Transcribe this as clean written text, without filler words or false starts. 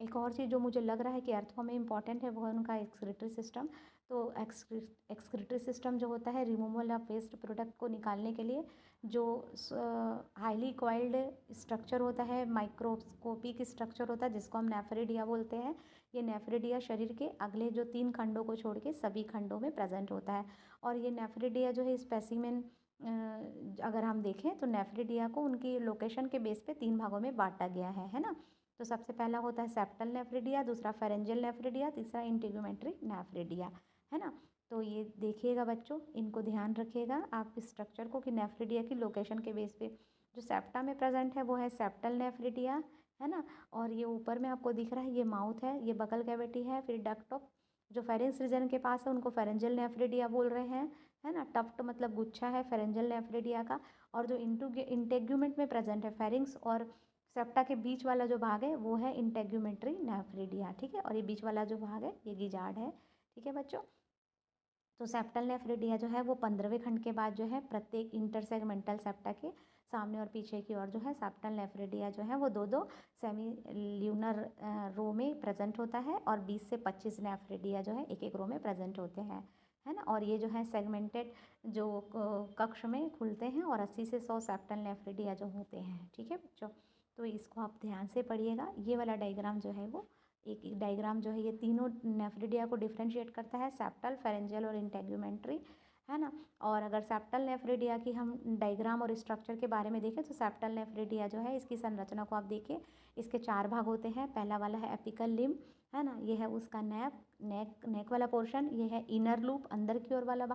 एक और चीज़ जो मुझे लग रहा है कि अर्थों में इम्पॉर्टेंट है वो है उनका एक्सक्रीटरी सिस्टम। तो एक्सक्रीटरी सिस्टम जो होता है रिमूवल ऑफ वेस्ट प्रोडक्ट को निकालने के लिए जो हाईली कॉइल्ड स्ट्रक्चर होता है, माइक्रोस्कोपिक स्ट्रक्चर होता है जिसको हम नेफ्रिडिया बोलते हैं। ये नेफ्रिडिया शरीर के अगले जो 3 खंडों को छोड़ के सभी खंडों में प्रेजेंट होता है। और ये नेफ्रिडिया जो है स्पेसिमेन अगर हम देखें तो नेफ्रिडिया को उनकी लोकेशन के बेस पे 3 भागों में बांटा गया है ना। तो सबसे पहला होता है सेप्टल नेफ्रिडिया, दूसरा फेरेंजियल नेफ्रिडिया, तीसरा इंटीग्यूमेंट्री नेफ्रिडिया, है ना। तो ये देखिएगा बच्चों, इनको ध्यान रखिएगा आप इस स्ट्रक्चर को कि नेफ्रिडिया की लोकेशन के बेस पे जो सेप्टा में प्रेजेंट है वो है सेप्टल नेफ्रिडिया, है ना। और ये ऊपर में आपको दिख रहा है ये माउथ है, ये बगल कैविटी है, फिर डक्ट ऑफ जो फेरेंस रीजन के पास है उनको फेरेंजियल नेफ्रिडिया बोल रहे हैं, है ना। टफ्ट मतलब गुच्छा है फेरेंजियल नेफ्रिडिया का। और जो इंटेग्यूमेंट में प्रेजेंट है फेरिंग्स और सेप्टा के बीच वाला जो भाग है वो है इंटेग्यूमेंट्री नेफ्रिडिया, ठीक है। और ये बीच वाला जो भाग है ये गिजार्ड है, ठीक है बच्चों। तो सेप्टल नेफ्रिडिया जो है वो 15वें खंड के बाद जो है प्रत्येक इंटरसेगमेंटल सेप्टा के सामने और पीछे की ओर जो है सेप्टल नेफ्रिडिया जो है वो 2-2 सेमी ल्यूनर रो में प्रेजेंट होता है और 20 से 25 नेफ्रिडिया जो है एक एक रो में प्रेजेंट होते हैं, है ना। और ये जो है सेगमेंटेड जो कक्ष में खुलते हैं और 80 से 100 सेप्टल नेफ्रिडिया जो होते हैं, ठीक है बच्चों। तो इसको आप ध्यान से पढ़िएगा। ये वाला डायग्राम जो है वो एक डायग्राम जो है ये तीनों नेफ्रिडिया को डिफ्रेंशिएट करता है, सेप्टल, फेरेंजियल और इंटेग्यूमेंट्री, है ना। और अगर सेप्टल नेफ्रिडिया की हम डायग्राम और स्ट्रक्चर के बारे में देखें तो सेप्टल नेफ्रिडिया जो है इसकी संरचना को आप देखिए, इसके 4 भाग होते हैं। पहला वाला है एपिकल लिम्ब, है ना, ये है उसका नेक वाला पोर्शन, ये है इनर लूप अंदर की ओर वाला